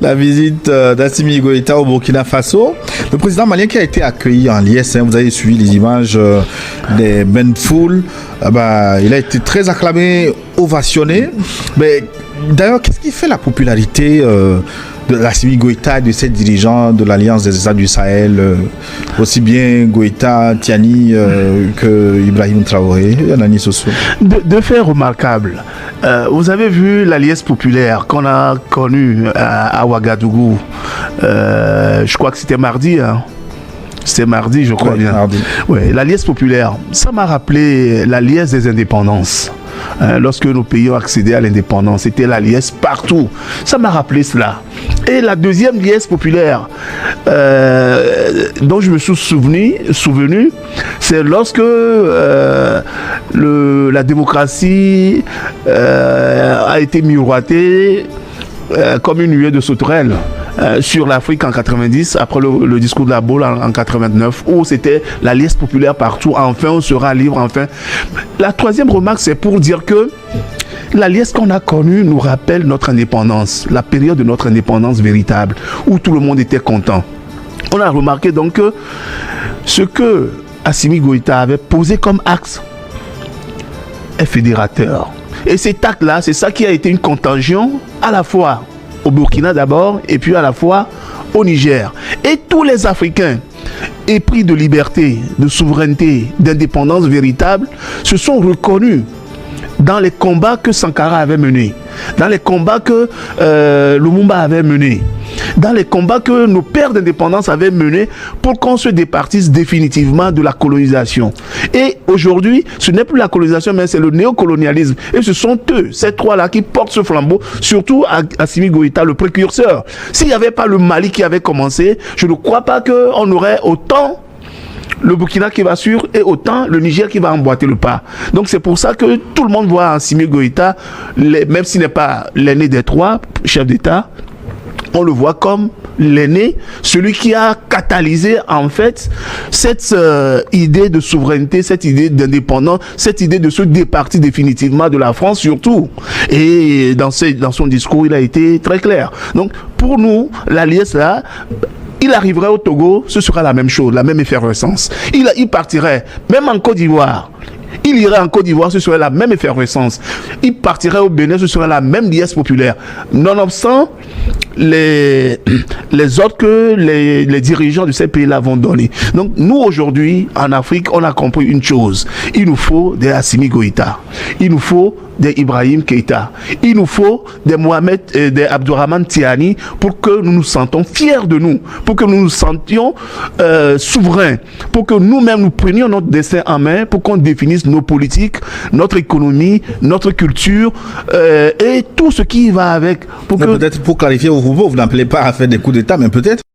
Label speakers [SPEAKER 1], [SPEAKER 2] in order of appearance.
[SPEAKER 1] la visite d'Assimi Goïta au Burkina Faso. Le président malien qui a été accueilli en liesse, vous avez suivi les images des bains de foule. Il a été très acclamé, ovationné. Mais d'ailleurs, qu'est-ce qui fait la popularité de Assimi Goïta et de ses dirigeants de l'Alliance des États du Sahel, aussi bien Goïta, Tiani que Ibrahim Traoré, Nani Soso?
[SPEAKER 2] Deux faits remarquables. Vous avez vu l'Alliance populaire qu'on a connue à Ouagadougou. Je crois que c'était mardi. Hein. C'était mardi, je crois bien. Ouais, l'Alliance populaire, ça m'a rappelé l'Alliance des indépendances. Lorsque nos pays ont accédé à l'indépendance, c'était la liesse partout. Ça m'a rappelé cela. Et la deuxième liesse populaire dont je me suis souvenu, c'est lorsque la démocratie a été miroitée comme une nuée de sauterelles. Sur l'Afrique en 90, après le discours de la Baule en 89, où c'était la liesse populaire partout. Enfin, on sera libre, enfin. La troisième remarque, c'est pour dire que la liesse qu'on a connue nous rappelle notre indépendance, la période de notre indépendance véritable, où tout le monde était content. On a remarqué donc que ce que Assimi Goïta avait posé comme axe est fédérateur. Et cet acte-là, c'est ça qui a été une contagion à la fois au Burkina d'abord, et puis à la fois au Niger. Et tous les Africains épris de liberté, de souveraineté, d'indépendance véritable, se sont reconnus dans les combats que Sankara avait menés, dans les combats que Lumumba avait menés, dans les combats que nos pères d'indépendance avaient menés pour qu'on se départisse définitivement de la colonisation. Et aujourd'hui, ce n'est plus la colonisation, mais c'est le néocolonialisme. Et ce sont eux, ces trois-là, qui portent ce flambeau, surtout Assimi Goïta, le précurseur. S'il n'y avait pas le Mali qui avait commencé, je ne crois pas qu'on aurait autant le Burkina qui va suivre et autant le Niger qui va emboîter le pas. Donc c'est pour ça que tout le monde voit Assimi Goïta, même s'il n'est pas l'aîné des trois chefs d'État, on le voit comme l'aîné, celui qui a catalysé en fait cette idée de souveraineté, cette idée d'indépendance, cette idée de se départir définitivement de la France surtout. Et dans son discours, il a été très clair. Donc pour nous, l'alliance là, il arriverait au Togo, ce sera la même chose, la même effervescence. Il partirait, même en Côte d'Ivoire. Il irait en Côte d'Ivoire, ce serait la même effervescence. Il partirait au Bénin, ce serait la même liesse populaire. Nonobstant les autres que les dirigeants de ces pays-là vont donner. Donc nous aujourd'hui, en Afrique, on a compris une chose. Il nous faut des Assimi Goïta. Il nous faut des Ibrahim Keïta. Il nous faut des Mohamed, des Abdourahmane Tiani pour que nous nous sentons fiers de nous, pour que nous nous sentions souverains, pour que nous-mêmes nous prenions notre destin en main, pour qu'on définisse nos politiques, notre économie, notre culture et tout ce qui va avec.
[SPEAKER 1] Peut-être pour clarifier vos propos, vous n'appelez pas à faire des coups d'État, mais peut-être